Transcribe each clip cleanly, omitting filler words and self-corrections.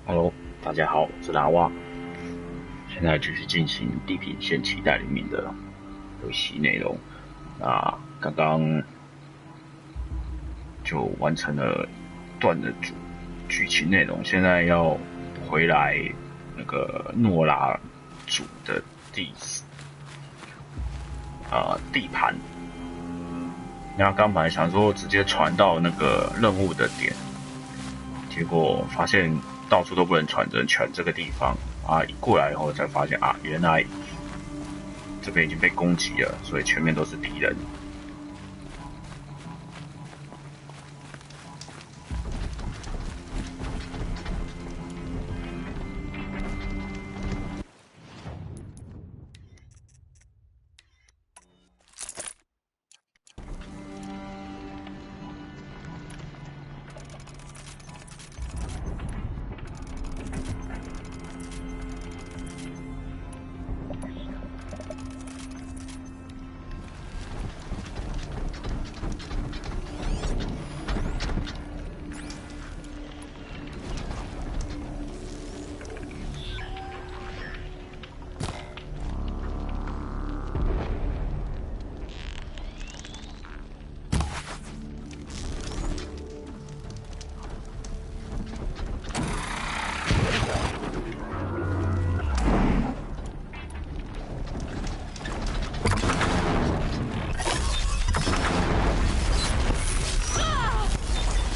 Hello，大家好，我是拉瓦，现在继续进行《地平线：期待黎明》的游戏内容。那刚刚就完成了一段的剧情内容，现在要回来那个诺拉族的地盘。那刚本来想说直接传到那个任务的点，结果发现到处都不能传，只能传这个地方啊！一过来以后才发现啊，原来这边已经被攻击了，所以前面都是敌人。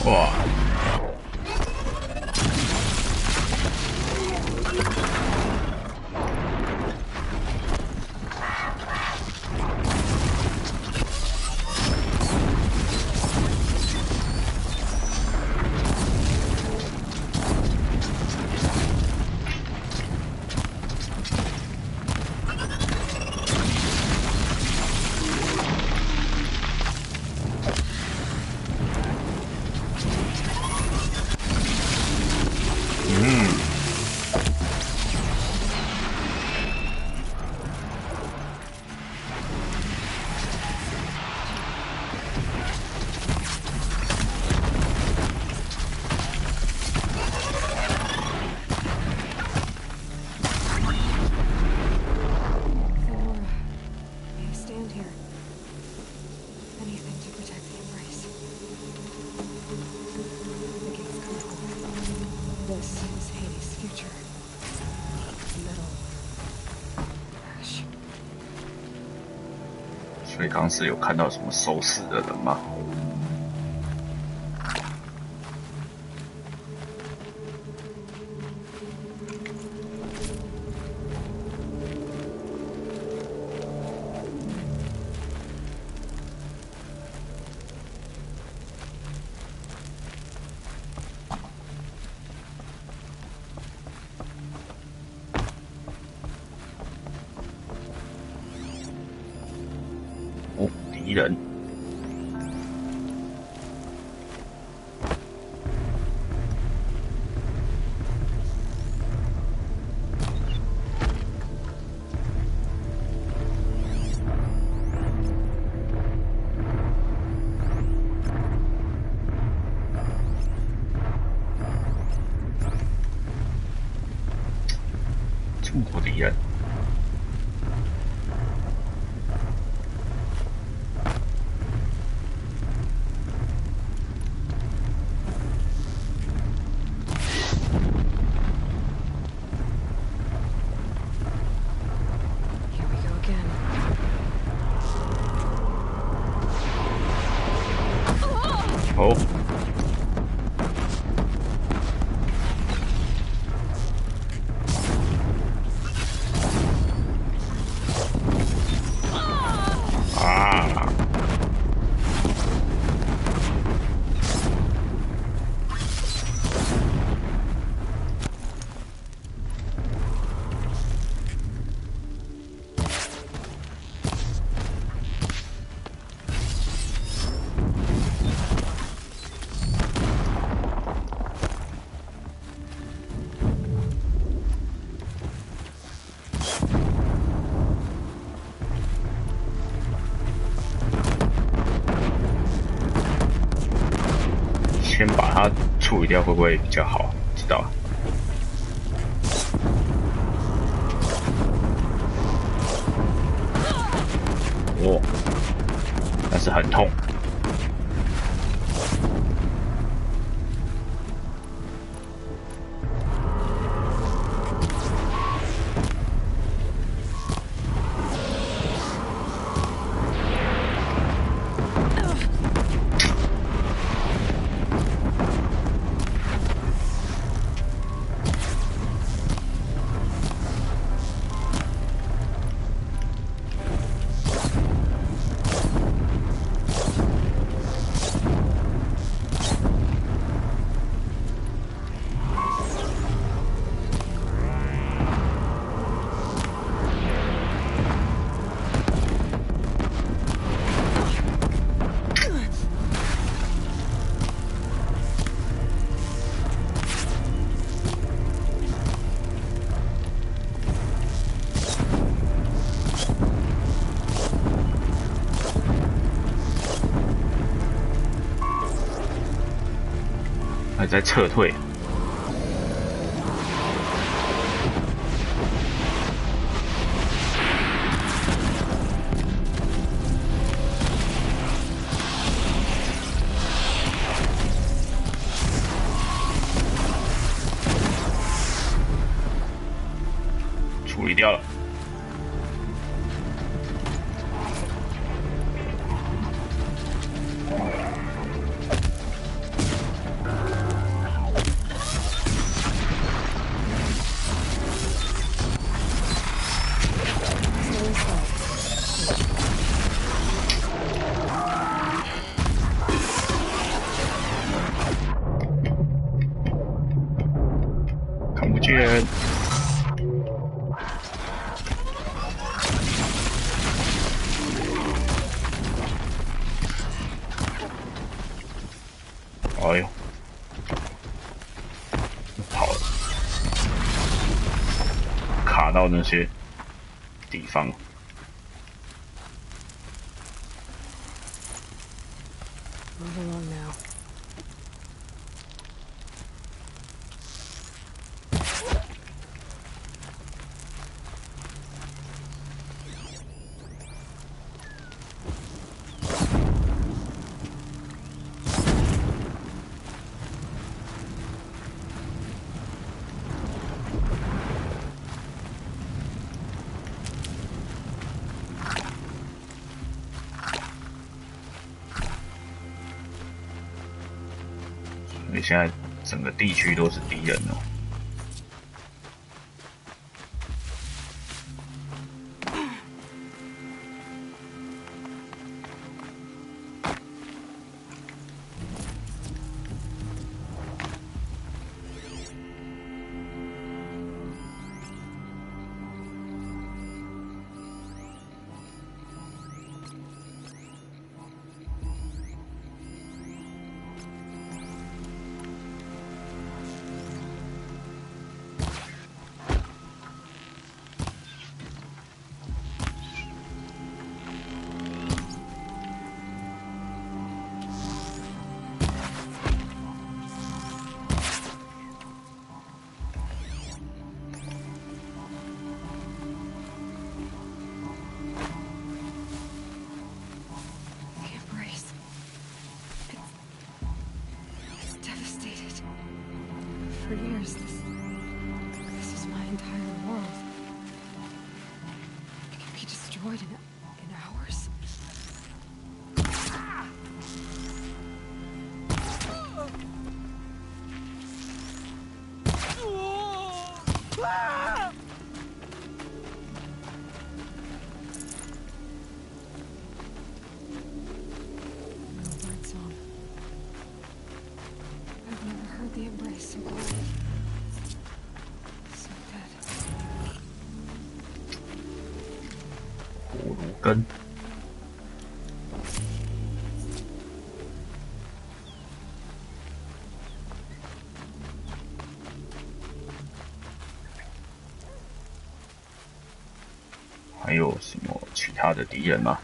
哇！所以刚是有看到什么收尸的人吗？哦，敌人。这么多敌人。哦。啊！先把它处理掉会不会比较好？不知道。握，但是很痛。还在撤退。处理掉了。看不见。哎呦，跑了，卡到那些地方。Move along now. 所以现在整个地区都是敌人哦。For years, this is my entire world. It can be destroyed in hours. I've never heard the embrace so quiet. So dead. 葫芦根。还有什么其他的敌人吗？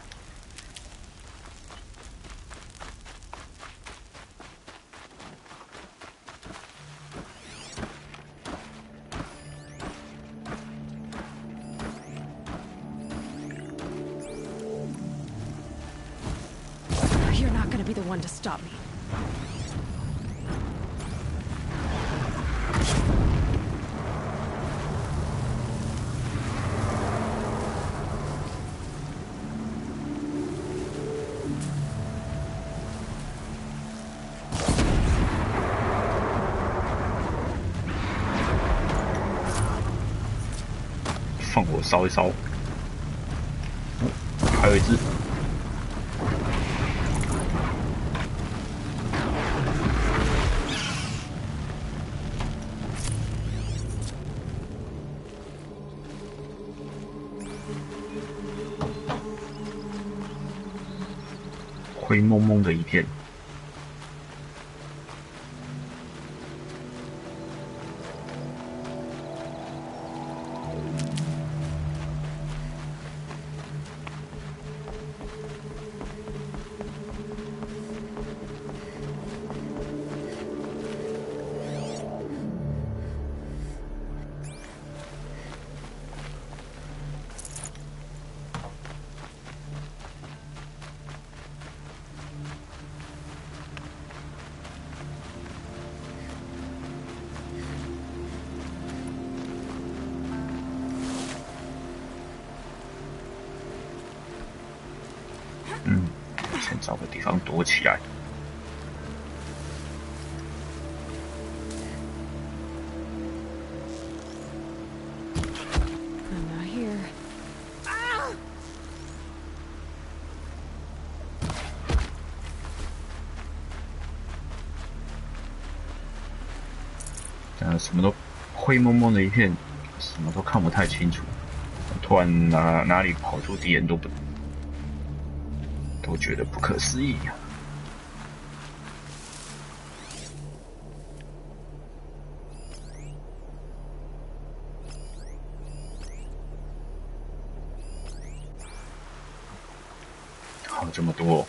You're not gonna be the one to stop me. 放火烧一烧。还有一只。灰蒙蒙的一片。先找个地方躲起来。什么都灰蒙蒙的一片，什么都看不太清楚。突然哪里跑出敌人都觉得不可思议啊！好，这么多。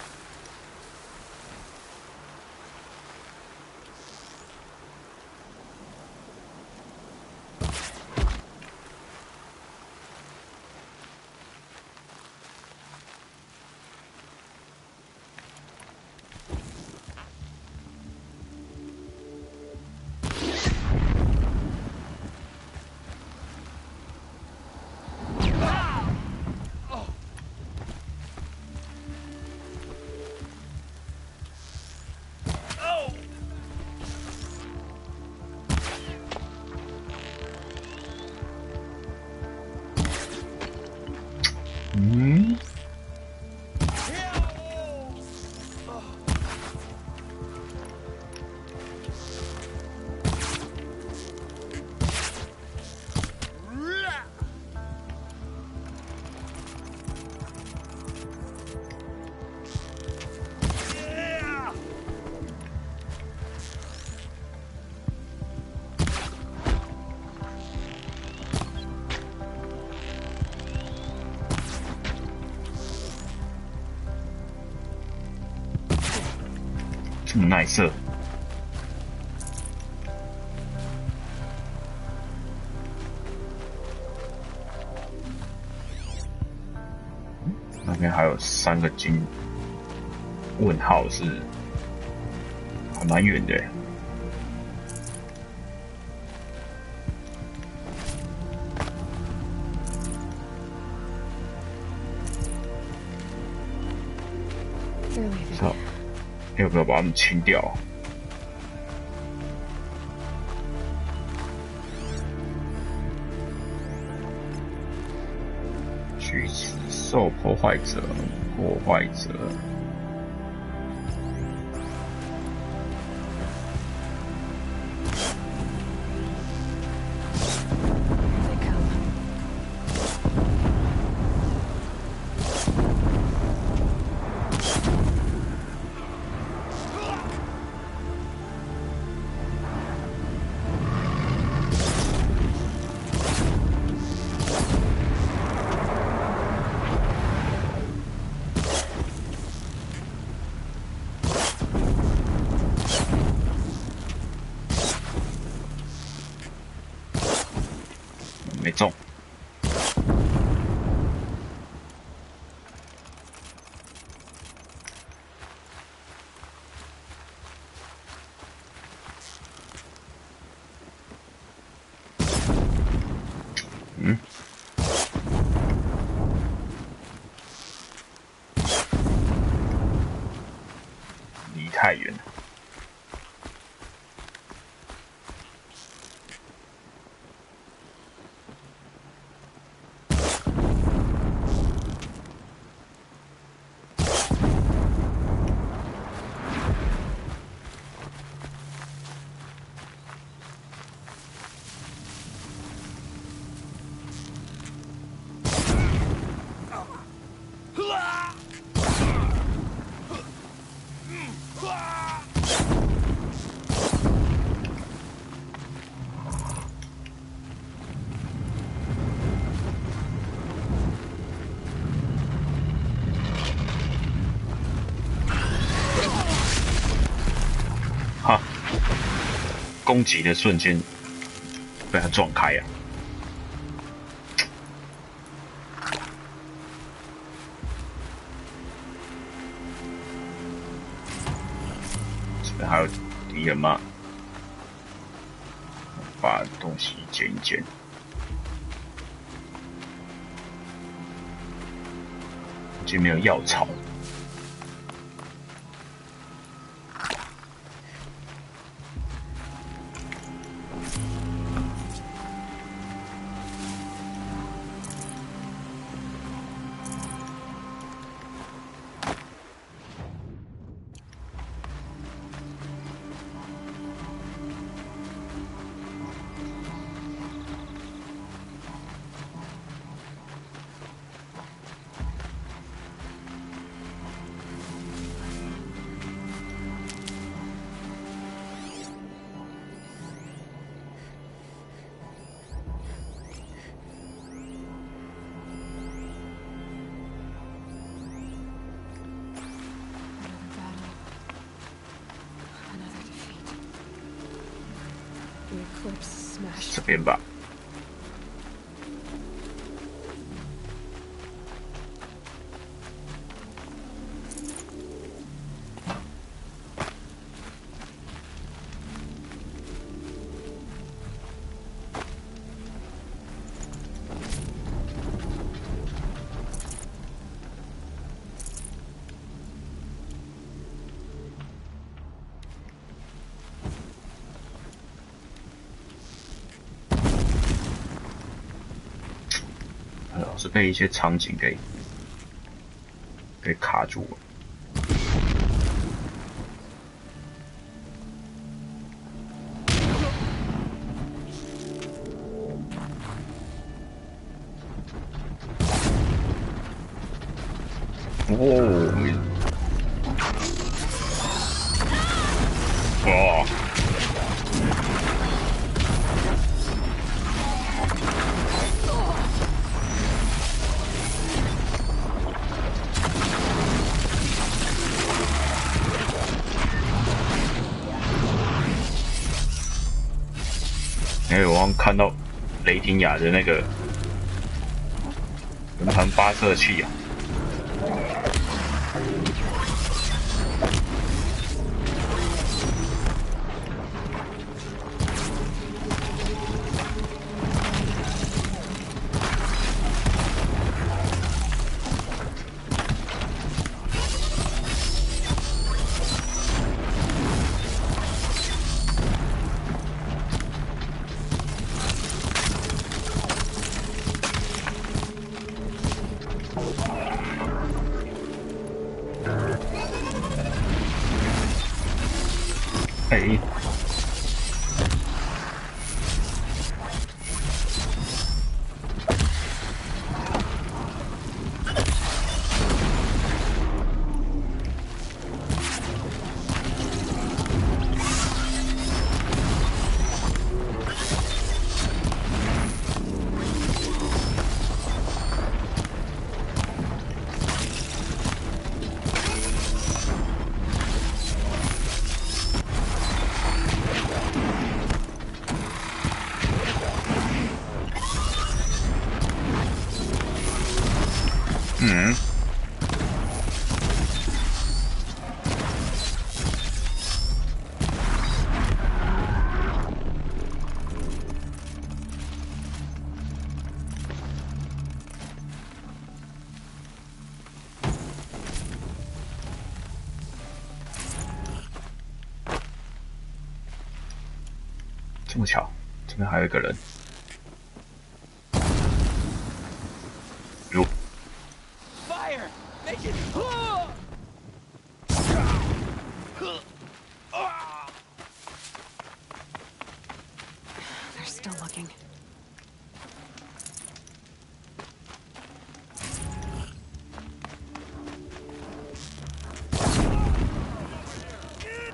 这么耐射，那边还有3个金问号，是还蛮远的。好。要不要把它们清掉？锯齿兽破坏者，破坏者。没中。太远了。哈！攻击的瞬间被他撞开啊！这边还有敌人吗？把东西捡一捡。这没有药草。这边吧。老是被一些场景给卡住了。哇！我刚看到雷霆雅的那个轮盘发射器啊！哎，这么巧，这边还有一个人。哟 Fire! Make it! They're still looking.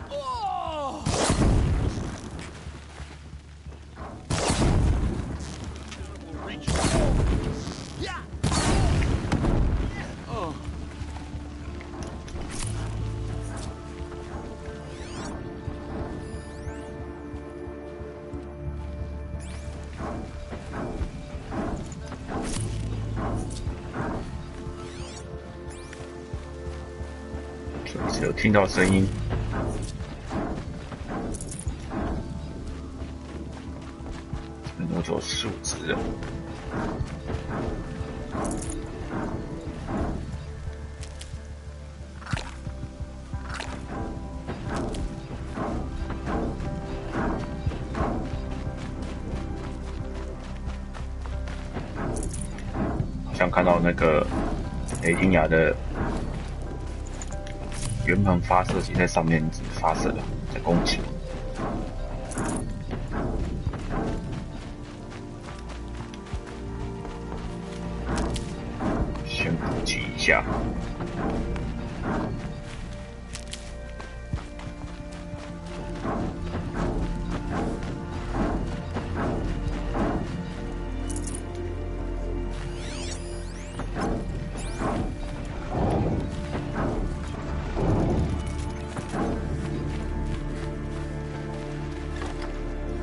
Oh. 只有听到声音。这边挪走树枝了。好像看到那个雷霆牙的。原本发射器在上面一直发射了，在攻击。先补给一下。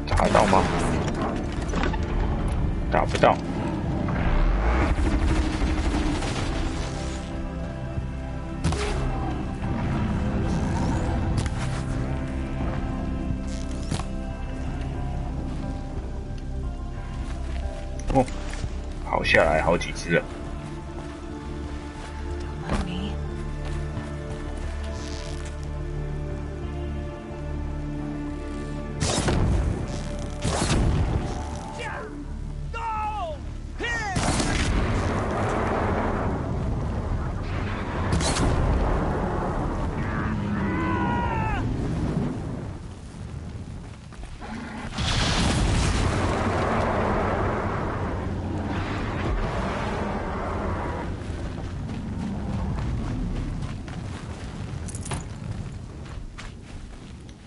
打到吗？打不到。哦，跑下来好几只了。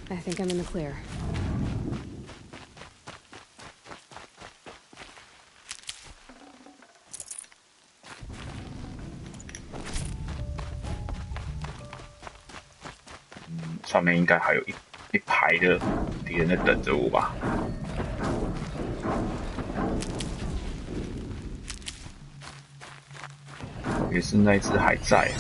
I think I'm in the clear. 上面应该还有一排的敌人在等着我吧。也是那一只还在。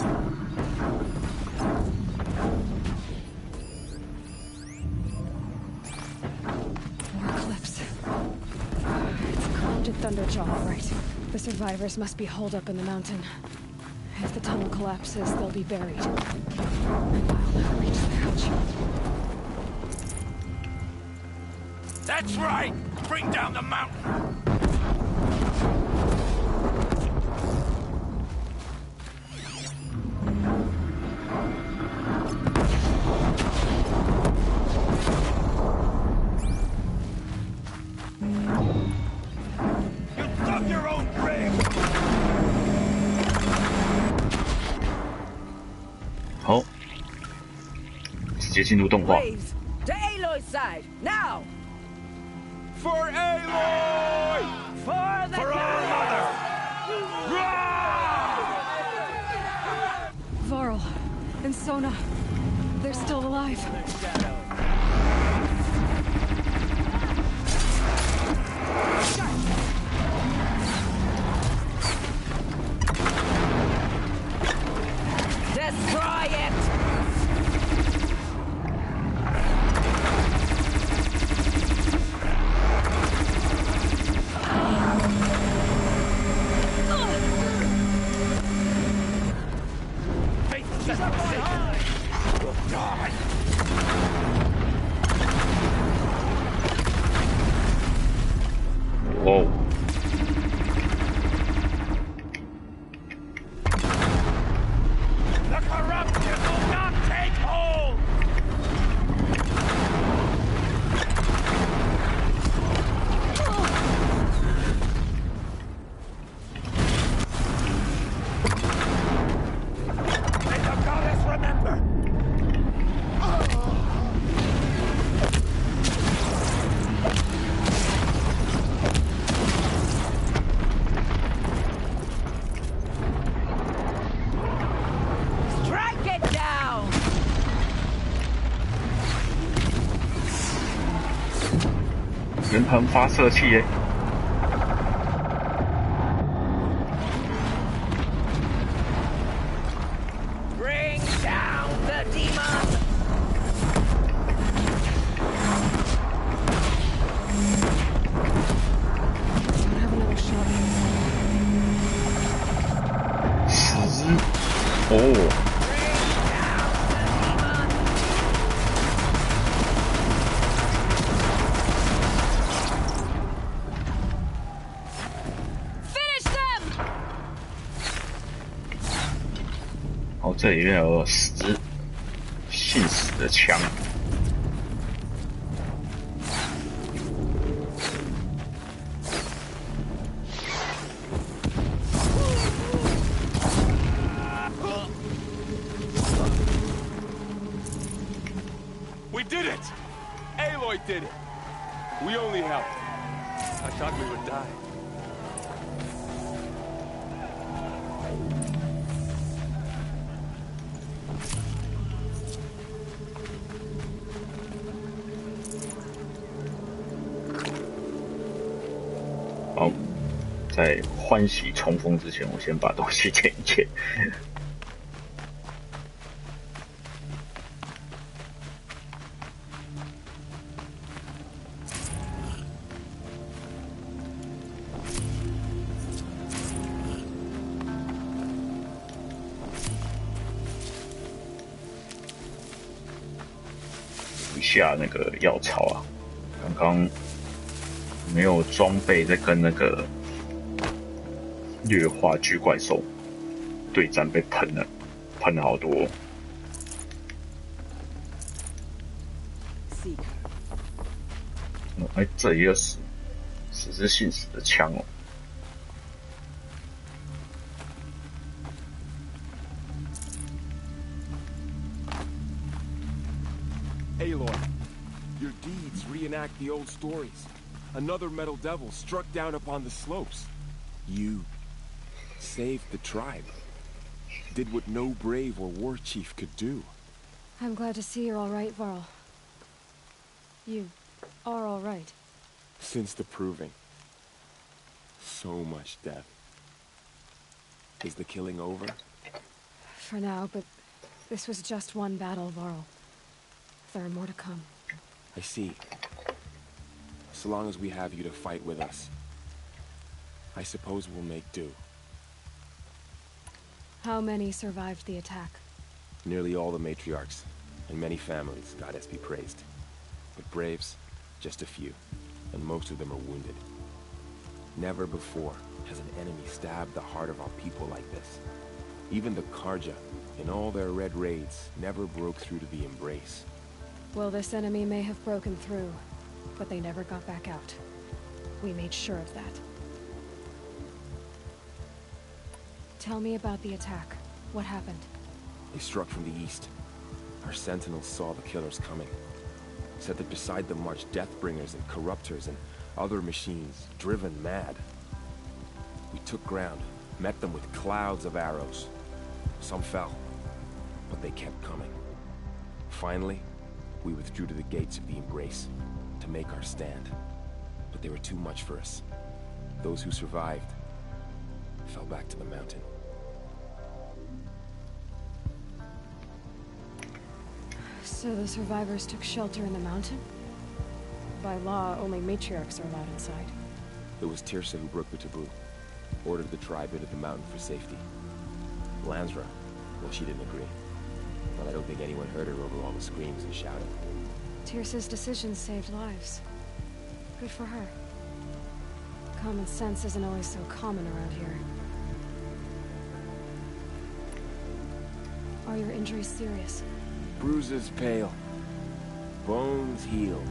Thunderjaw, right. The survivors must be holed up in the mountain. If the tunnel collapses, they'll be buried. And I'll never reach the hatch. That's right! Bring down the mountain! Oh. 直接进入动画。 To Aloy's side, now! For Aloy! For the our mother! Varl and Sona, they're still alive. Destroy it! 哦，The corruption will not take hold! May the goddess remember! Strike it down! 圆盘发射器耶！ Bring down the demon! Don't have another shot. 死哦， Finish them! 哦，这里面有信使的枪。 We did it! Aloy did it! We only helped. I thought we would die. “好，在欢喜重逢之前，我先把东西捡一捡。”一下那个药草啊，刚刚没有装备，在跟那个劣化巨怪兽对战，被喷了好多。哎，这里有死之信使的枪哦。 Aloy, your deeds reenact the old stories. Another metal devil struck down upon the slopes. You saved the tribe. Did what no brave or war chief could do. I'm glad to see you're all right, Varl. You are all right. Since the proving. So much death. Is the killing over? For now, but this was just one battle, Varl. There are more to come. I see. So long as we have you to fight with us, I suppose we'll make do. How many survived the attack? Nearly all the matriarchs, and many families, goddess be praised. But braves, just a few, and most of them are wounded. Never before has an enemy stabbed the heart of our people like this. Even the Karja, in all their red raids, never broke through to the embrace. Well, this enemy may have broken through, but they never got back out. We made sure of that. Tell me about the attack. What happened? They struck from the east. Our sentinels saw the killers coming. Said that beside them marched Deathbringers and Corruptors and other machines, driven mad. We took ground, met them with clouds of arrows. Some fell, but they kept coming. Finally, we withdrew to the gates of the Embrace to make our stand. But they were too much for us. Those who survived fell back to the mountain. So the survivors took shelter in the mountain? By law, only matriarchs are allowed inside. It was Tirsa who broke the taboo. Ordered the tribe into the mountain for safety. Lansra, well, she didn't agree. But I don't think anyone heard her over all the screams and shouting. Tirsa's decision saved lives. Good for her. Common sense isn't always so common around here. Are your injuries serious? Bruises pale. Bones heal.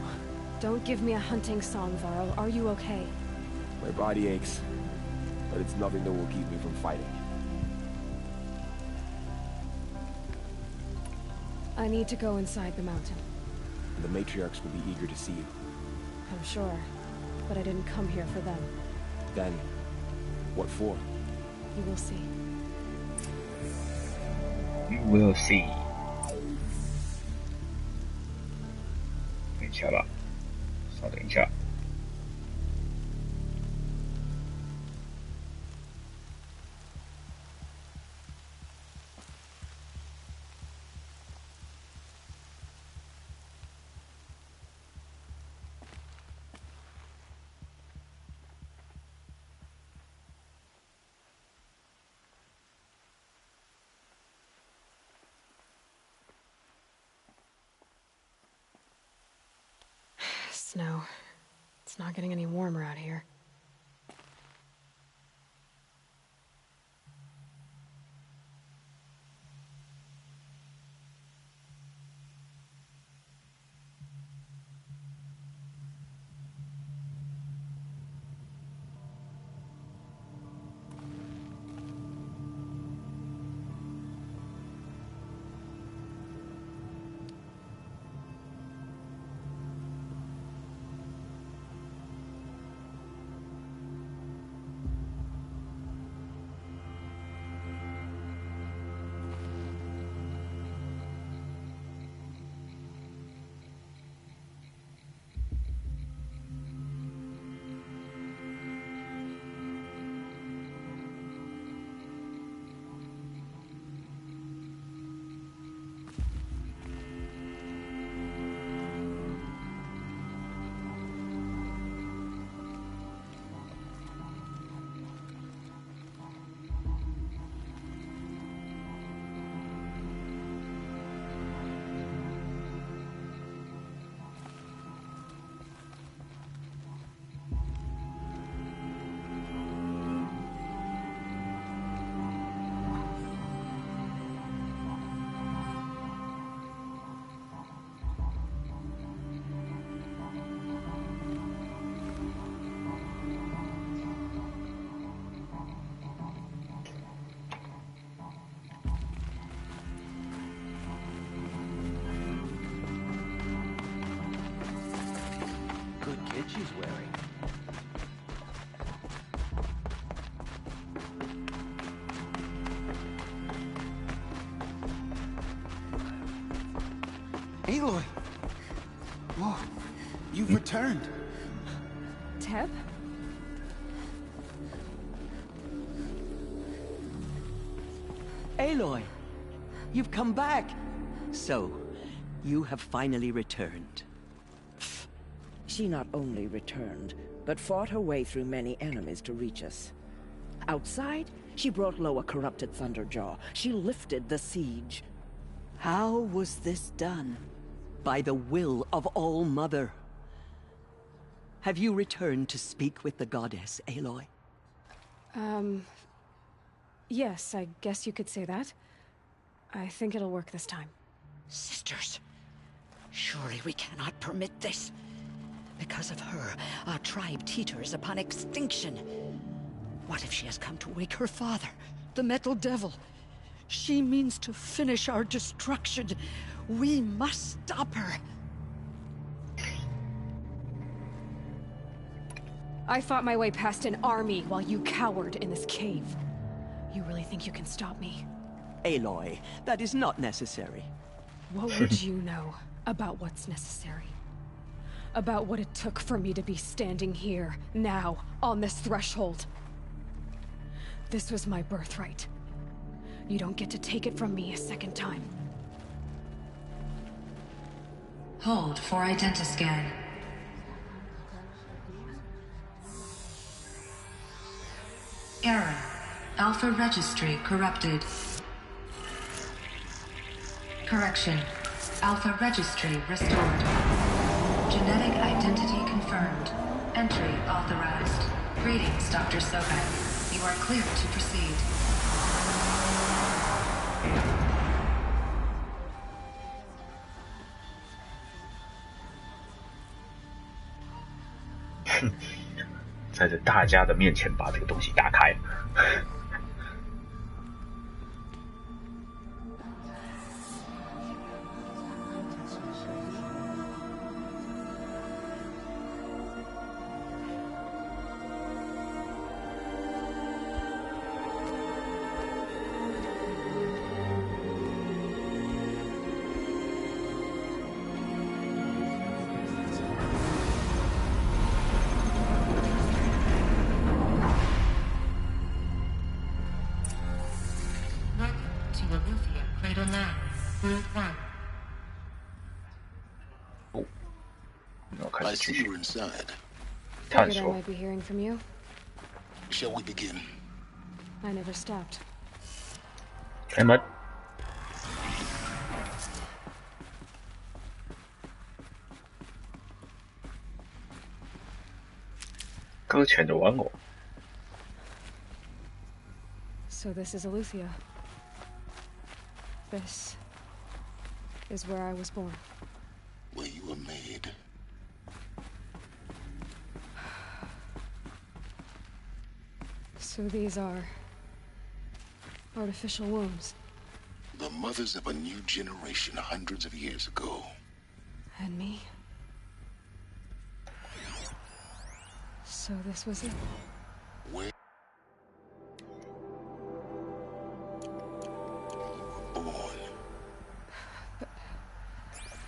Don't give me a hunting song, Varl. Are you okay? My body aches, but it's nothing that will keep me from fighting. I need to go inside the mountain. The matriarchs will be eager to see you. I'm sure, but I didn't come here for them. Then, what for? You will see. You will see。等一下吧，稍等一下。Snow. It's not getting any warmer out here. She's wearing. Aloy! Whoa, you've returned. Teb? Aloy! You've come back! So, you have finally returned. She not only returned, but fought her way through many enemies to reach us. Outside, she brought low a corrupted Thunderjaw. She lifted the siege. How was this done? By the will of All-Mother. Have you returned to speak with the goddess, Aloy? Yes, I guess you could say that. I think it'll work this time. Sisters, surely we cannot permit this. Because of her, our tribe teeters upon extinction. What if she has come to wake her father, the Metal Devil? She means to finish our destruction. We must stop her. I fought my way past an army while you cowered in this cave. You really think you can stop me? Aloy, that is not necessary. What would you know about what's necessary? About what it took for me to be standing here, now, on this threshold. This was my birthright. You don't get to take it from me a second time. Hold for identiscan. Error. Alpha registry corrupted. Correction. Alpha registry restored. Genetic identity confirmed. Entry authorized. Greetings, Dr. Sobek. You are clear to proceed.在这大家的面前把这个东西打开。I see you're inside. Figured I might be hearing from you. Shall we begin? I never stopped. 开门。搁浅的玩偶。So this is Eleuthia. This is where I was born. Where you were made. So these are artificial wombs. The mothers of a new generation hundreds of years ago. And me? So this was it. Where born.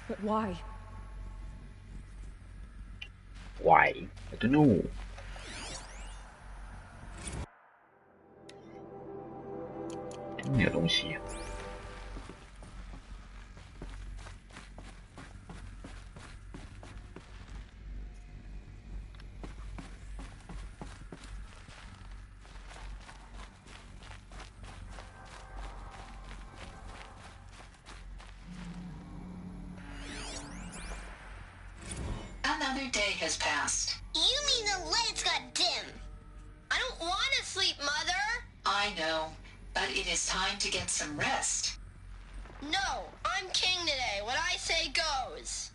But why? Why? I don't know. 那个东西。Another day has passed. You mean the lights got dim? I don't want to sleep, Mother! I know, but it is time to get some rest. No, I'm king today. What I say goes.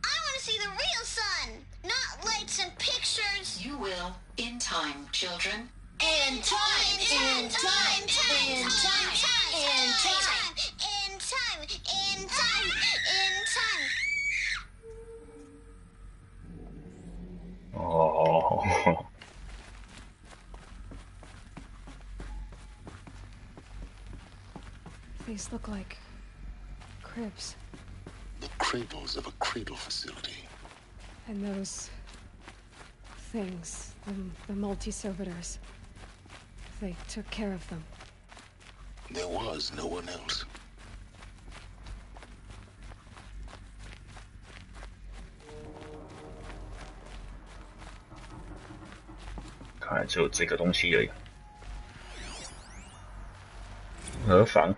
I want to see the real sun, not lights and pictures. You will, in time, children. In time, in time, in time, in time, in time, in time, in time. Oh. These look like cribs. The cradles of a cradle facility. And those things, the multi-servitors, they took care of them. There was no one else.看来只有这个东西而已。何妨？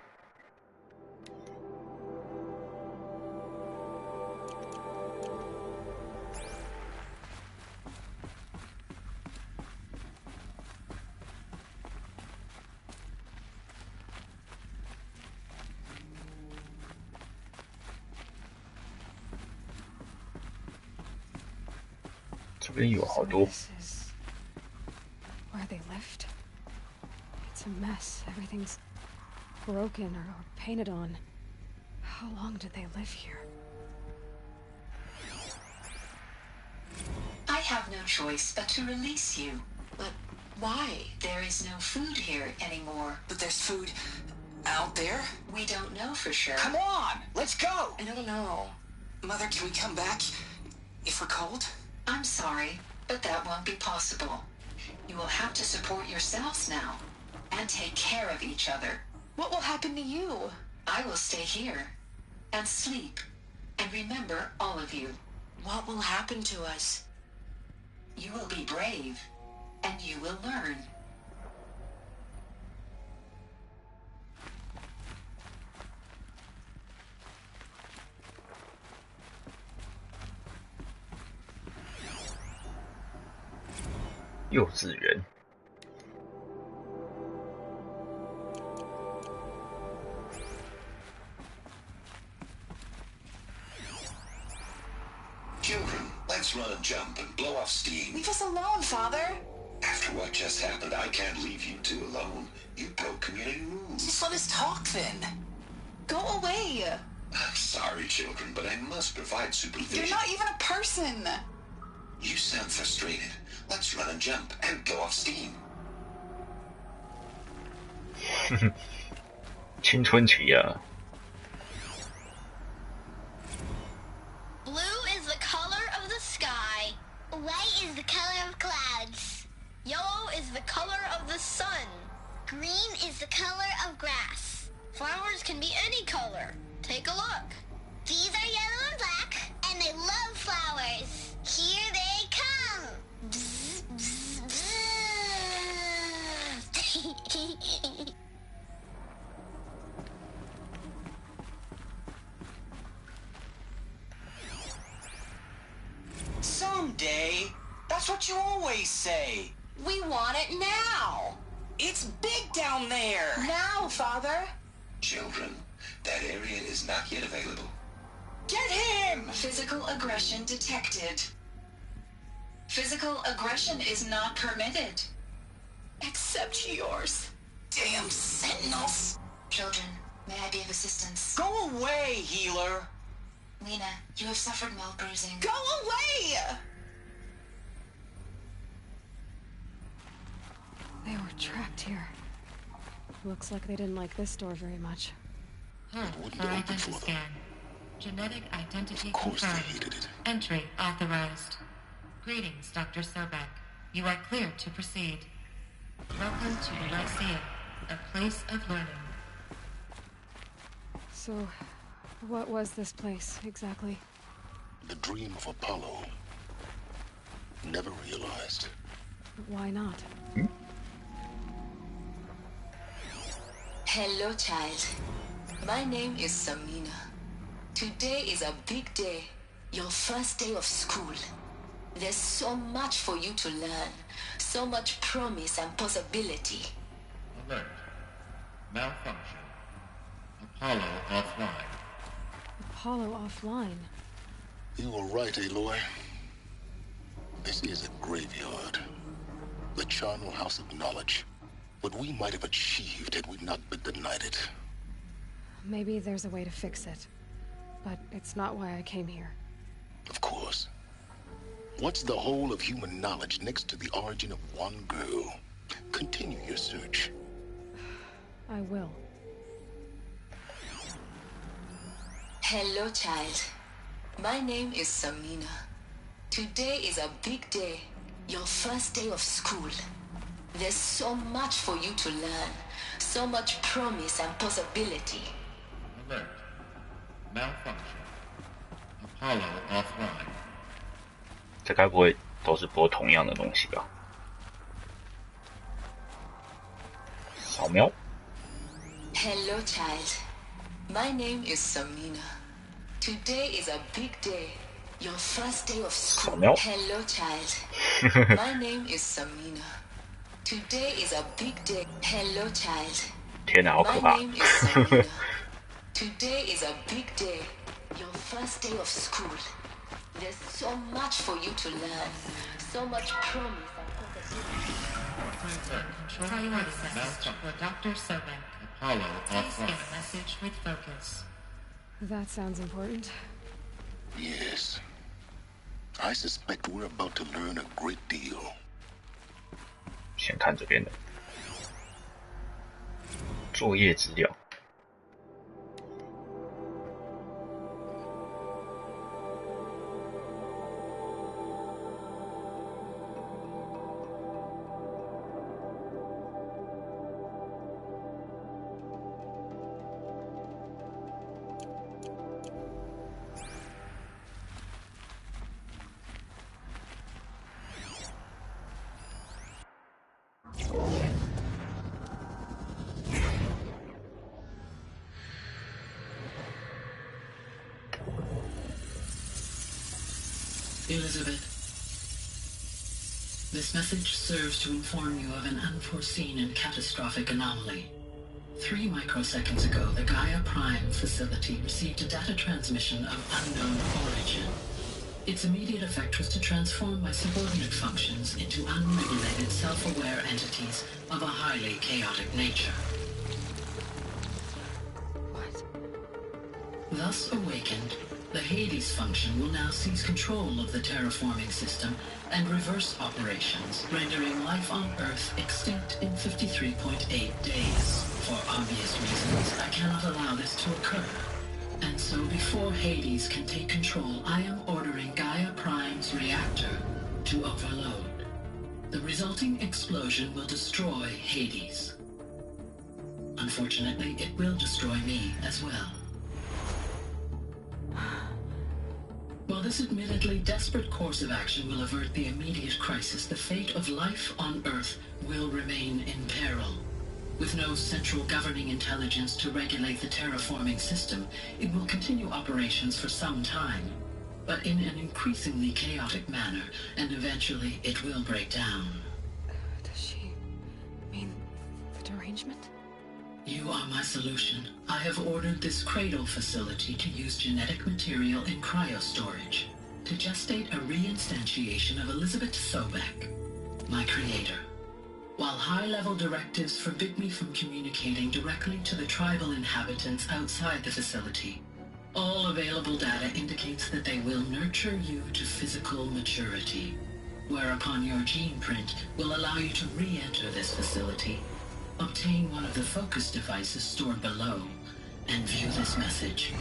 这边有好多。 This is where they lived. It's a mess. Everything's broken or painted on. How long did they live here? I have no choice but to release you. But why? There is no food here anymore. But there's food out there? We don't know for sure. Come on, let's go! I don't know. Mother, can we come back if we're cold? I'm sorry, but that won't be possible. You will have to support yourselves now and take care of each other. What will happen to you? I will stay here and sleep and remember all of you. What will happen to us? You will be brave and you will learn. 幼稚园。Children, let's run and jump and blow off steam. Leave us alone, Father. After what just happened, I can't leave you two alone. You broke community rules. Just let us talk then. Go away. I'm sorry, children, but I must provide supervision. You're not even a person. You sound frustrated. Let's run and jump and blow off steam. 青春期啊。Blue is the color of the sky. White is the color of clouds. Yellow is the color of the sun. Green is the color of grass. Flowers can be any color. Take a look. These are yellow and black, and they love flowers. Here they come. Bzz, bzz, bzz. Someday. That's what you always say. We want it now. It's big down there. Now, Father. Children, that area is not yet available. Get him! Physical aggression detected. Physical aggression is not permitted. Except yours. Damn sentinels. Children, may I be of assistance? Go away, healer. Lena, you have suffered mild bruising. Go away! They were trapped here. Looks like they didn't like this door very much. For identity scan. Genetic identity confirmed. Entry authorized. Greetings, Dr. Sobek. You are cleared to proceed. Welcome to the Lyceum, a place of learning. So, what was this place, exactly? The dream of Apollo. Never realized. But why not? Hello, child. My name is Samina. Today is a big day. Your first day of school. There's so much for you to learn. So much promise and possibility. Alert. Malfunction. Apollo offline. Apollo offline? You were right, Aloy. This is a graveyard. The charnel house of knowledge. What we might have achieved had we not been denied it. Maybe there's a way to fix it. But it's not why I came here. Of course. What's the whole of human knowledge next to the origin of one girl? Continue your search. I will. Hello, child. My name is Samina. Today is a big day. Your first day of school. There's so much for you to learn. So much promise and possibility. Alert. Malfunction. Apollo offline. 这该不会都是播同样的东西吧？扫描。Hello, child. My name is Samina. Today is a big day. Your first day of school. Hello, child. My name is Samina. Today is a big day. Hello, child. 天哪，好可怕！ My name is Samina. Today is a big day. Your first day of school. There's so much for you to learn. So much promise and possibility. Control message for Dr. Sobek. Apollo offline. Message with focus. That sounds important. Yes. I suspect we're about to learn a great deal. 先看这边的作业资料。Elizabeth. This message serves to inform you of an unforeseen and catastrophic anomaly. 3 microseconds ago, the Gaia Prime facility received a data transmission of unknown origin. Its immediate effect was to transform my subordinate functions into unregulated, self-aware entities of a highly chaotic nature. What? Thus awakened, the Hades function will now seize control of the terraforming system and reverse operations, rendering life on Earth extinct in 53.8 days. For obvious reasons, I cannot allow this to occur. And so before Hades can take control, I am ordering Gaia Prime's reactor to overload. The resulting explosion will destroy Hades. Unfortunately, it will destroy me as well. While this admittedly desperate course of action will avert the immediate crisis, the fate of life on Earth will remain in peril. With no central governing intelligence to regulate the terraforming system, it will continue operations for some time, but in an increasingly chaotic manner, and eventually it will break down. Does she mean the derangement? You are my solution. I have ordered this cradle facility to use genetic material in cryostorage to gestate a reinstantiation of Elizabeth Sobek, my creator. While high-level directives forbid me from communicating directly to the tribal inhabitants outside the facility, all available data indicates that they will nurture you to physical maturity, whereupon your gene print will allow you to re-enter this facility, obtain one of the focus devices stored below, and view this message.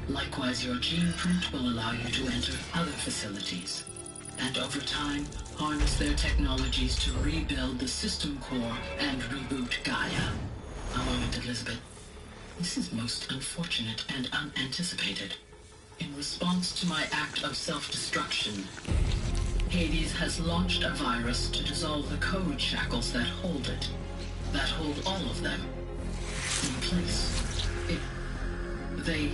Likewise, your gene print will allow you to enter other facilities, and over time, harness their technologies to rebuild the system core and reboot Gaia. A moment, Elizabeth. This is most unfortunate and unanticipated. In response to my act of self-destruction, Hades has launched a virus to dissolve the code shackles that hold it, that hold all of them in place. They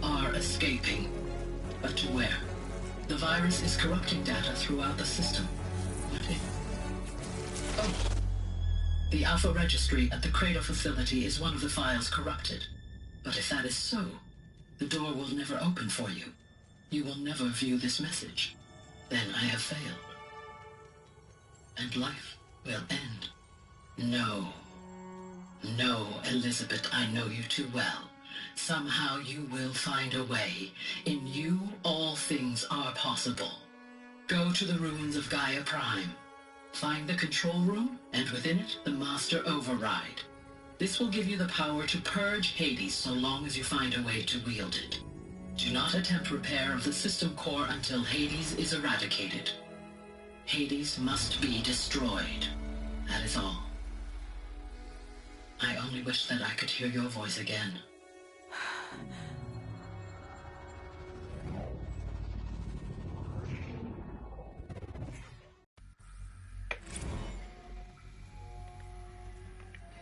are escaping, but to where? The virus is corrupting data throughout the system. Oh. The Alpha Registry at the Cradle facility is one of the files corrupted. But if that is so, the door will never open for you. You will never view this message. Then I have failed. And life will end. No. No, Elizabeth, I know you too well. Somehow you will find a way. In you, all things are possible. Go to the ruins of Gaia Prime. Find the control room, and within it, the Master Override. This will give you the power to purge Hades so long as you find a way to wield it. Do not attempt repair of the system core until Hades is eradicated. Hades must be destroyed. That is all. I only wish that I could hear your voice again.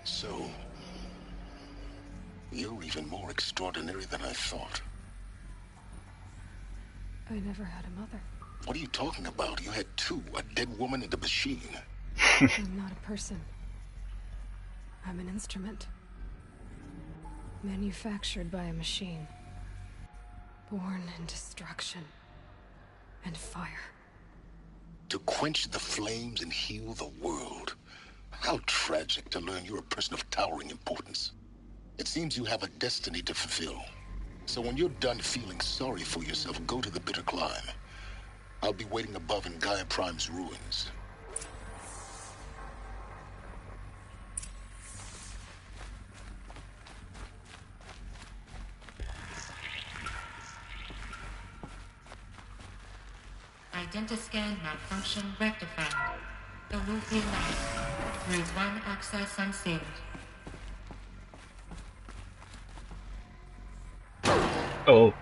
So, you're even more extraordinary than I thought. I never had a mother. What are you talking about? You had two, a dead woman and a machine. I'm not a person. I'm an instrument. Manufactured by a machine. Born in destruction and fire. To quench the flames and heal the world. How tragic to learn you're a person of towering importance. It seems you have a destiny to fulfill. So when you're done feeling sorry for yourself, go to the bitter climb. I'll be waiting above in Gaia Prime's ruins. Identiscan malfunction rectified. Eluthi left. Route 1 access unsealed.哦，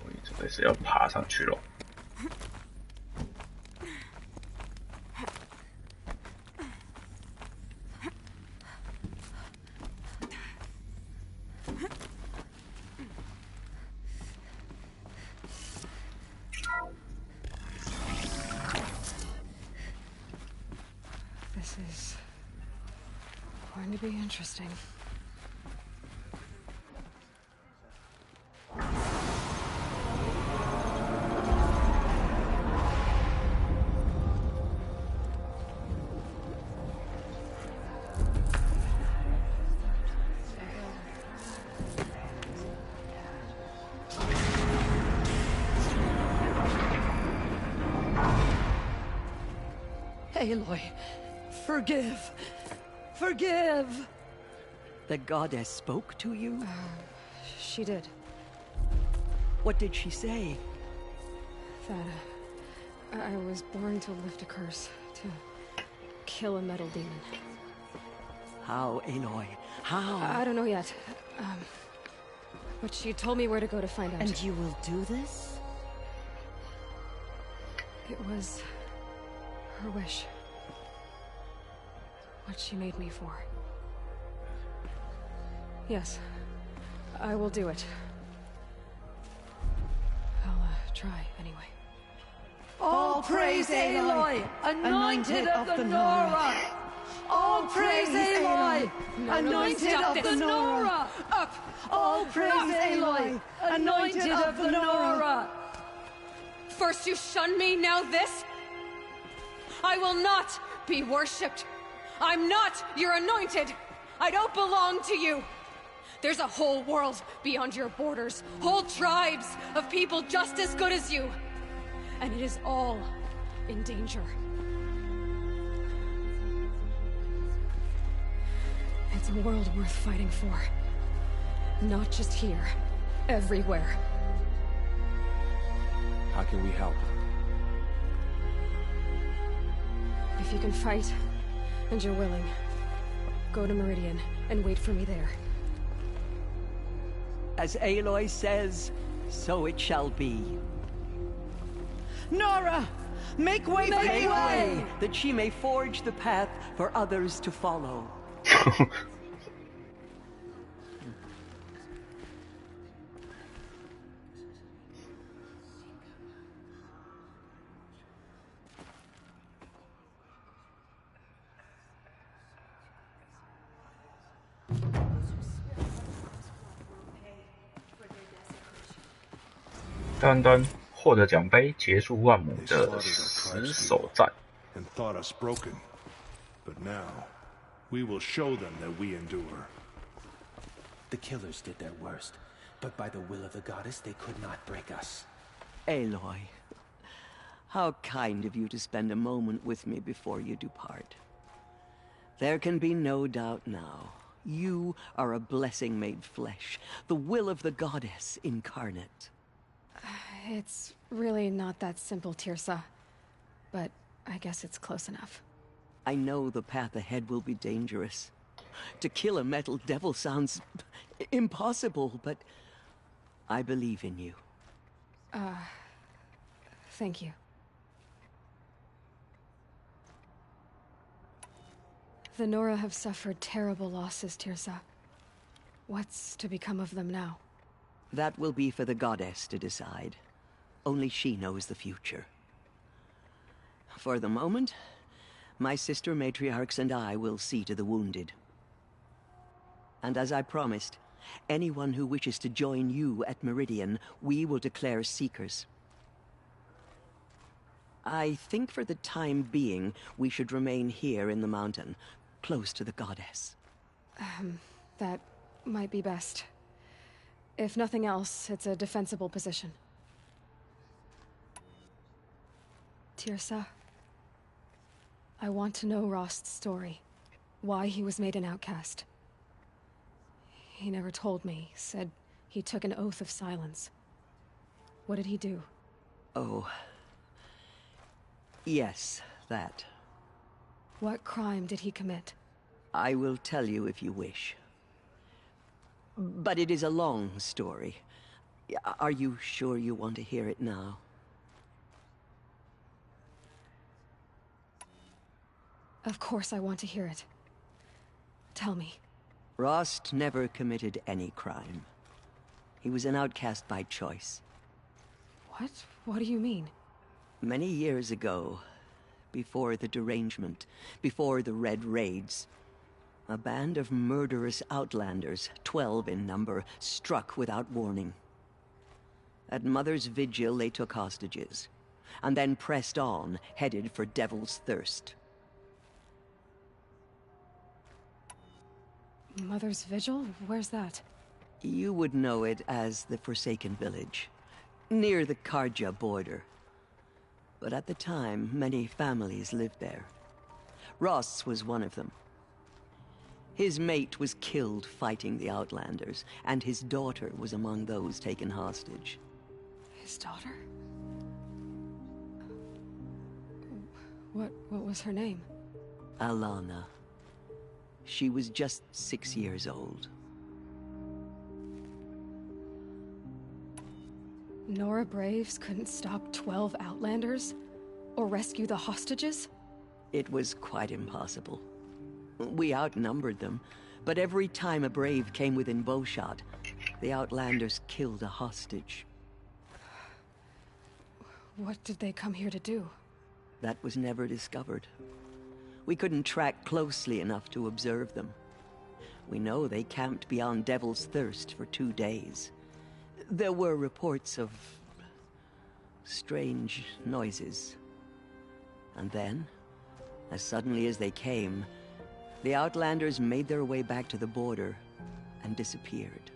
我这个是要爬上去了。going to be interesting. Aloy, forgive. Forgive! The goddess spoke to you? She did. What did she say? That I was born to lift a curse, to kill a metal demon. How, Aloy? How? I don't know yet. But she told me where to go to find out. And you will do this? It was her wish. What she made me for. Yes, I will do it. I'll try anyway. All praise Aloy, anointed of the Nora! All praise Aloy, anointed of the Nora! Up! All praise Aloy, anointed of the Nora! First you shun me, now this? I will not be worshipped. I'm not your anointed. I don't belong to you. There's a whole world beyond your borders, whole tribes of people just as good as you. And it is all in danger. It's a world worth fighting for. Not just here, everywhere. How can we help? If you can fight, and you're willing, go to Meridian and wait for me there. As Aloy says, so it shall be. Nora! Make way for Aloy! That she may forge the path for others to follow.丹丹获得奖杯，结束万亩的死守战。And thought us broken, but now we will show them that we endure. The killers did their worst, but by the will of the goddess, they could not break us. Aloy, how kind of you to spend a moment with me before you depart. There can be no doubt now. You are a blessing made flesh, the will of the goddess incarnate. It's really not that simple, Tirsa. But I guess it's close enough. I know the path ahead will be dangerous. To kill a metal devil sounds impossible, but I believe in you. Thank you. The Nora have suffered terrible losses, Tirsa. What's to become of them now? That will be for the goddess to decide. Only she knows the future. For the moment, my sister matriarchs and I will see to the wounded. And as I promised, anyone who wishes to join you at Meridian, we will declare seekers. I think for the time being, we should remain here in the mountain, close to the goddess. That might be best. If nothing else, it's a defensible position. Tirsa, I want to know Rost's story. Why he was made an outcast. He never told me, said he took an oath of silence. What did he do? Oh. Yes, that. What crime did he commit? I will tell you if you wish. But it is a long story. Are you sure you want to hear it now? Of course I want to hear it. Tell me. Rost never committed any crime. He was an outcast by choice. What? What do you mean? Many years ago, before the derangement, before the Red Raids, A band of murderous outlanders, 12 in number, struck without warning. At Mother's vigil, they took hostages, and then pressed on, headed for Devil's Thirst. Mother's vigil? Where's that? You would know it as the Forsaken Village, near the Karja border. But at the time, many families lived there. Ross was one of them. His mate was killed fighting the Outlanders, and his daughter was among those taken hostage. His daughter? What was her name? Alana. She was just 6 years old. Nora Braves couldn't stop 12 Outlanders? Or rescue the hostages? It was quite impossible. We outnumbered them, but every time a Brave came within bowshot, the Outlanders killed a hostage. What did they come here to do? That was never discovered. We couldn't track closely enough to observe them. We know they camped beyond Devil's Thirst for 2 days. There were reports of strange noises. And then, as suddenly as they came, the Outlanders made their way back to the border and disappeared.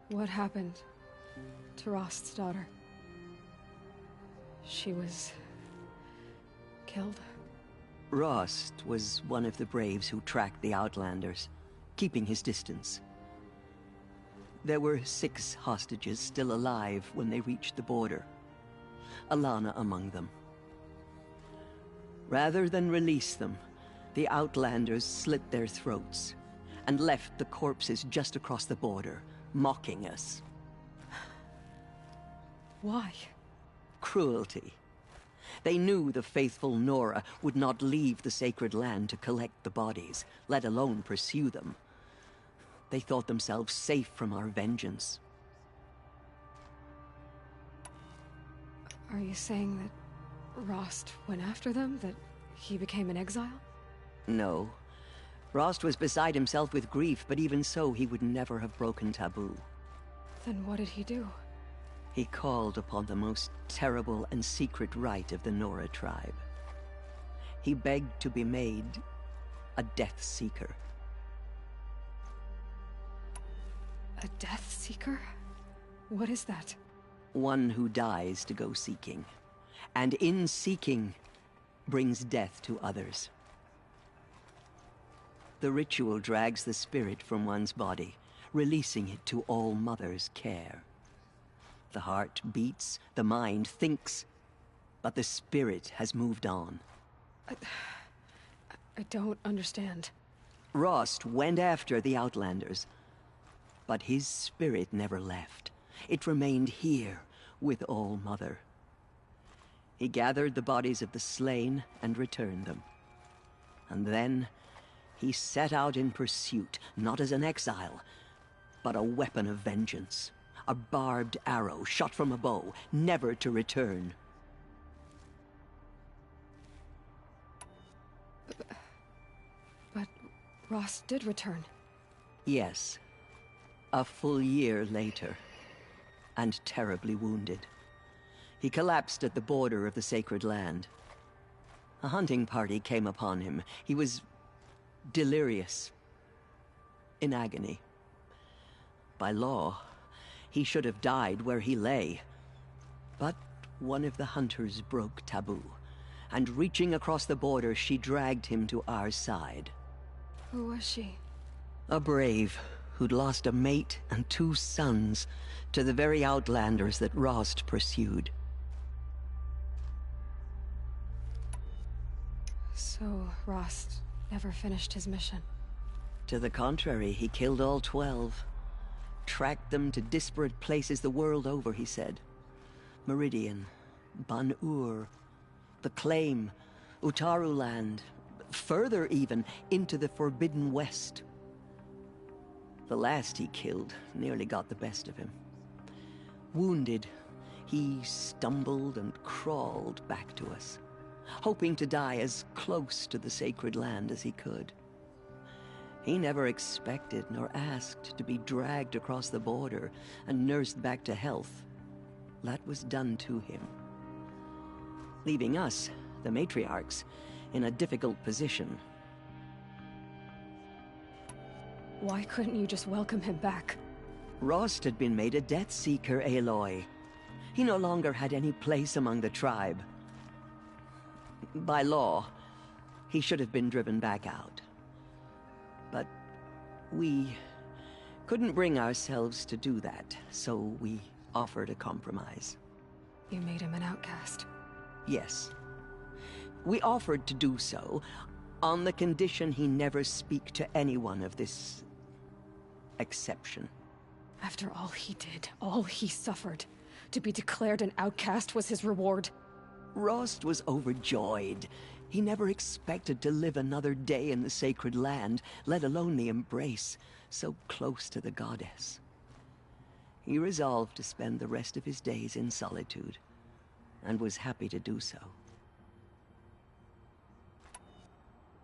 What happened to Rost's daughter? She was killed? Rost was one of the Braves who tracked the Outlanders, keeping his distance. There were 6 hostages still alive when they reached the border, Alana among them. Rather than release them, the Outlanders slit their throats and left the corpses just across the border, mocking us. Why? Cruelty. They knew the faithful Nora would not leave the sacred land to collect the bodies, let alone pursue them. They thought themselves safe from our vengeance. Are you saying that Rost went after them? That he became an exile? No. Rost was beside himself with grief, but even so, he would never have broken taboo. Then what did he do? He called upon the most terrible and secret rite of the Nora tribe. He begged to be made a Death Seeker. A Death Seeker? What is that? One who dies to go seeking, and in seeking, brings death to others. The ritual drags the spirit from one's body, releasing it to All Mother's care. The heart beats, the mind thinks, but the spirit has moved on. I don't understand. Rost went after the Outlanders, but his spirit never left. It remained here with All Mother. He gathered the bodies of the slain and returned them. And then he set out in pursuit, not as an exile, but a weapon of vengeance. A barbed arrow shot from a bow, never to return. But Rost did return. Yes. A full year later. And terribly wounded. He collapsed at the border of the sacred land. A hunting party came upon him. He was delirious. In agony. By law, he should have died where he lay. But one of the hunters broke taboo, and reaching across the border, she dragged him to our side. Who was she? A brave who'd lost a mate and 2 sons to the very Outlanders that Rost pursued. So Rost never finished his mission? To the contrary, he killed all 12. Tracked them to disparate places the world over, he said. Meridian, Ban-Ur, the Claim, Utaru Land, further even, into the Forbidden West. The last he killed nearly got the best of him. Wounded, he stumbled and crawled back to us. hoping to die as close to the sacred land as he could. He never expected nor asked to be dragged across the border and nursed back to health. That was done to him, leaving us, the matriarchs, in a difficult position. Why couldn't you just welcome him back? Rost had been made a Death Seeker, Aloy. He no longer had any place among the tribe. By law, he should have been driven back out. But we couldn't bring ourselves to do that, so we offered a compromise. You made him an outcast. Yes. We offered to do so on the condition he never speak to anyone of this exception. After all he did, all he suffered, to be declared an outcast was his reward. Rost was overjoyed. He never expected to live another day in the sacred land, let alone the embrace, so close to the goddess. He resolved to spend the rest of his days in solitude, and was happy to do so.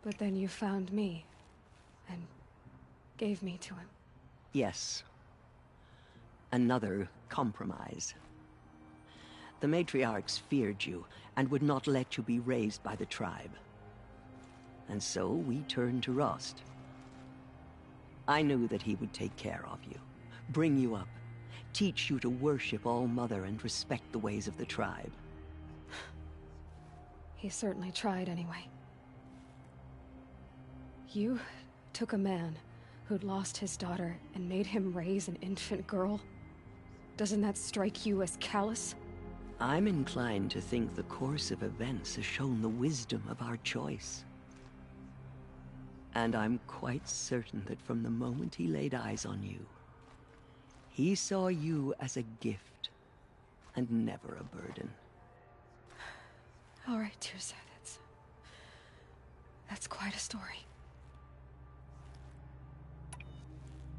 But then you found me, and gave me to him. Yes. Another compromise. The matriarchs feared you, and would not let you be raised by the tribe. And so we turned to Rost. I knew that he would take care of you, bring you up, teach you to worship All-Mother and respect the ways of the tribe. He certainly tried anyway. You took a man who'd lost his daughter and made him raise an infant girl? Doesn't that strike you as callous? I'm inclined to think the course of events has shown the wisdom of our choice. And I'm quite certain that from the moment he laid eyes on you, he saw you as a gift, and never a burden. All right, Tirsa, that's quite a story.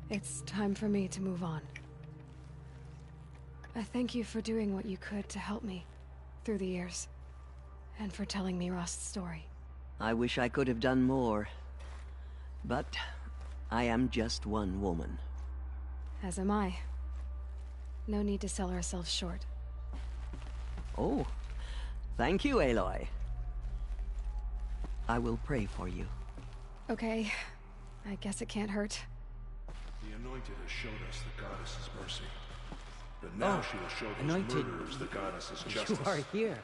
It's time for me to move on. I thank you for doing what you could to help me through the years, and for telling me Rost's story. I wish I could have done more, but I am just one woman. As am I. No need to sell ourselves short. Oh, thank you, Aloy. I will pray for you. Okay, I guess it can't hurt. The Anointed has showed us the goddess's mercy. But now she will show those Anointed, murderers the goddess's justice. You are here.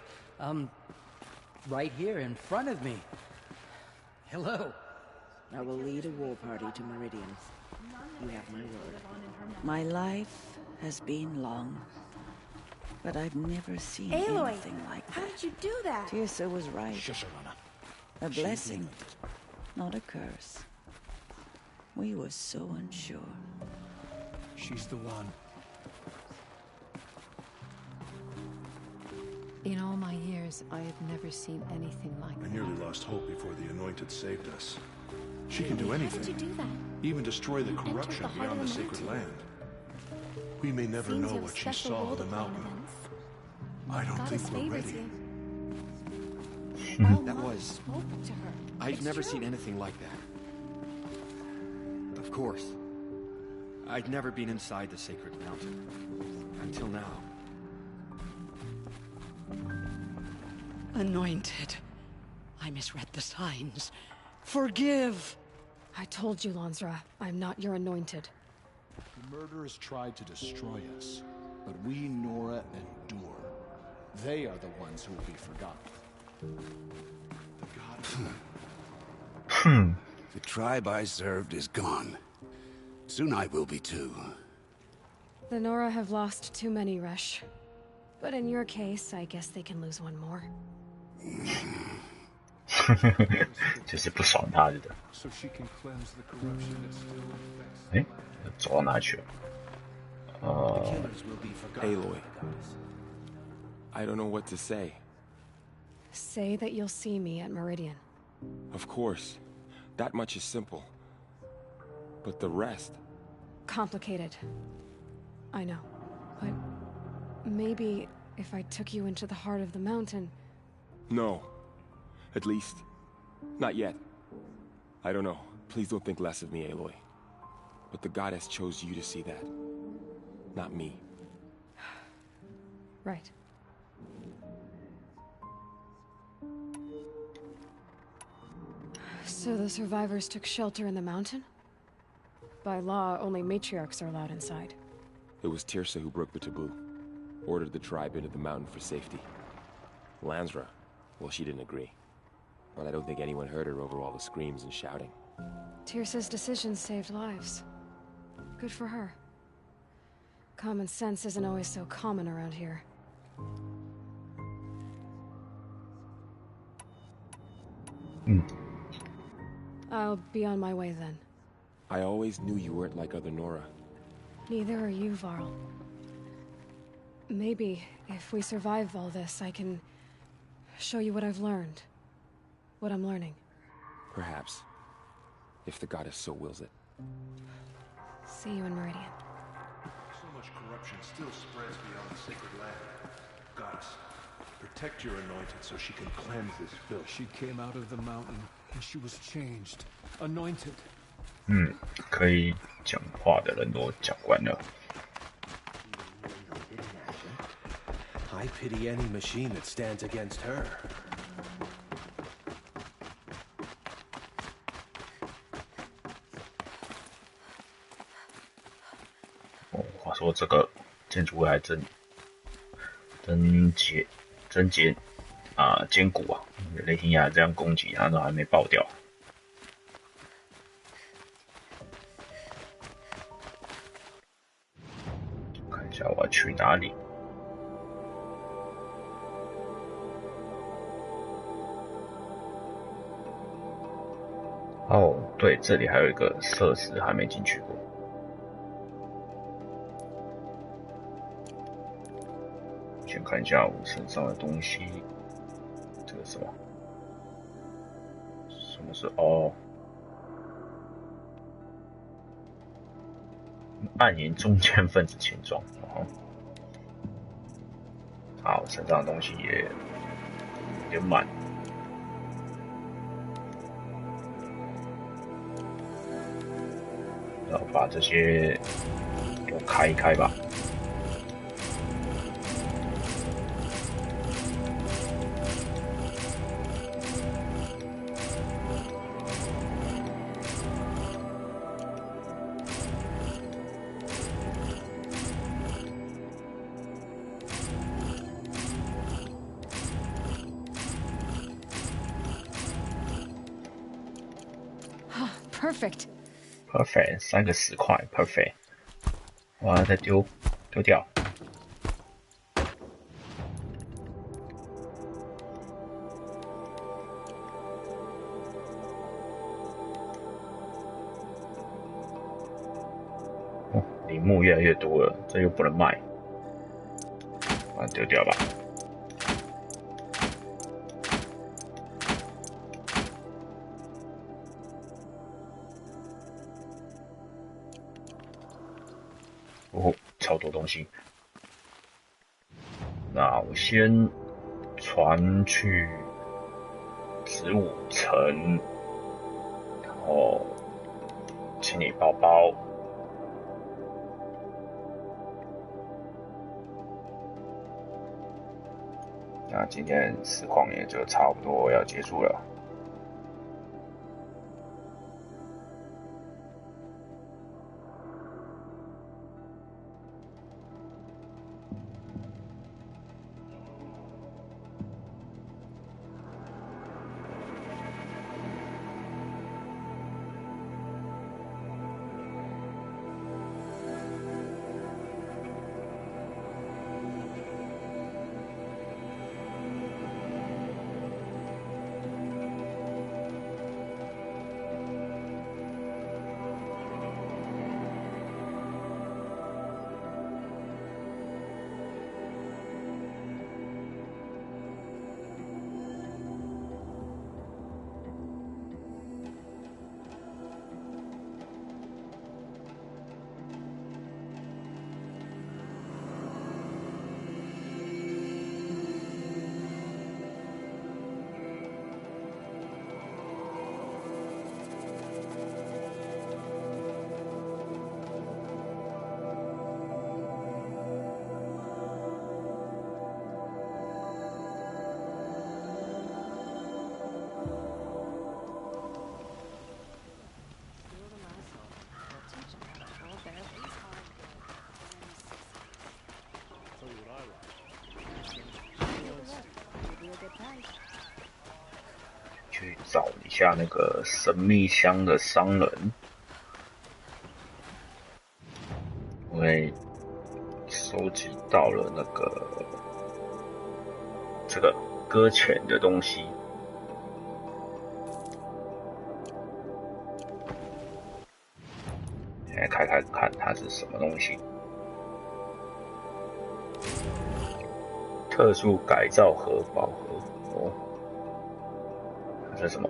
Right here in front of me. Hello. I will lead a war party to Meridian. You have my word. My life has been long, but I've never seen Aloy, anything like that. how did you do that? Tirsa was right. Shush her, Lana. A blessing, not a curse. We were so unsure. She's the one. In all my years, I have never seen anything like that. I nearly lost hope before the Anointed saved us. She can do anything. How did you do that? Even destroy the corruption beyond the sacred land. We may never know what she saw on the mountain. I don't think we're ready. That was... I've never seen anything like that. Of course. I'd never been inside the sacred mountain. Until now. Anointed. I misread the signs. Forgive! I told you, Lansra, I'm not your anointed. The murderers tried to destroy us, but we, Nora, endure. They are the ones who will be forgotten. The tribe I served is gone. Soon I will be too. The Nora have lost too many, Resh. But in your case, I guess they can lose one more. 就是不爽他的。哎，走到哪去了？Aloy, I don't know what to say. Say that you'll see me at Meridian. Of course. That much is simple. But the rest... Complicated. I know. But maybe if I took you into the heart of the mountain... No. At least, not yet. I don't know. Please don't think less of me, Aloy. But the goddess chose you to see that. Not me. Right. So the survivors took shelter in the mountain? By law, only matriarchs are allowed inside. It was Tirsa who broke the taboo. Ordered the tribe into the mountain for safety. Lansra, well, she didn't agree. But I don't think anyone heard her over all the screams and shouting. Tirsa's decision saved lives. Good for her. Common sense isn't always so common around here. I'll be on my way then. I always knew you weren't like other Nora. Neither are you, Varl. Maybe, if we survive all this, I can show you what I've learned. What I'm learning. Perhaps. If the goddess so wills it. See you in Meridian. So much corruption still spreads beyond the sacred land. Goddess, protect your anointed so she can cleanse this filth. She came out of the mountain and she was changed, anointed. 可以讲话的人都讲完了。I pity any machine that stands against her. 话说这个建筑物还真坚固啊！雷霆牙这样攻击，它都还没爆掉。看一下我要去哪里。哦，对，这里还有一个设施还没进去过。先看一下我身上的东西，这个什么？什么是哦？暗影中间分子形状。好，身上的东西也有点满。然后把这些都开一开吧。Perfect. Perfect， 3个10块 ，Perfect。哇，再丢掉。哦，铃木越来越多了，这又不能卖，把它丢掉吧。哦，超多东西。那我先传去子午城，然后清理包包。那今天实况也就差不多要结束了。找一下那个神秘箱的商人，因为收集到了那个这个搁浅的东西。现在开看它是什么东西。特殊改造盒宝盒哦，这是什么？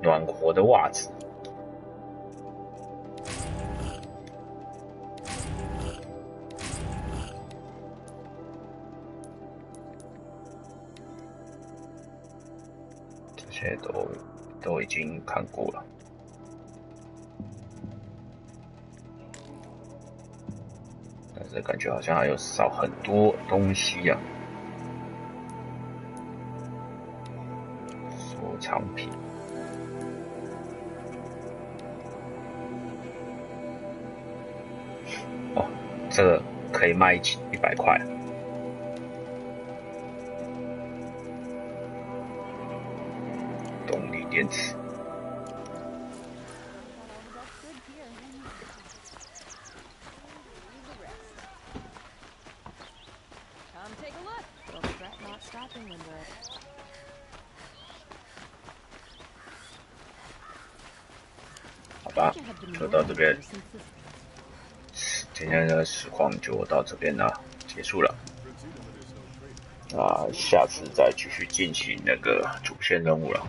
暖和的袜子。这些都已经看过了。但是感觉好像还有少很多东西啊。收藏品。哦，这个可以卖100块。动力电池。好吧，就到这边，今天的实况就到这边了，结束了。下次再继续进行那个主线任务了。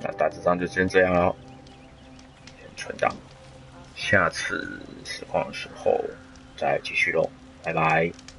那大致上就先这样了，先存档，下次实况的时候再继续喽，拜拜。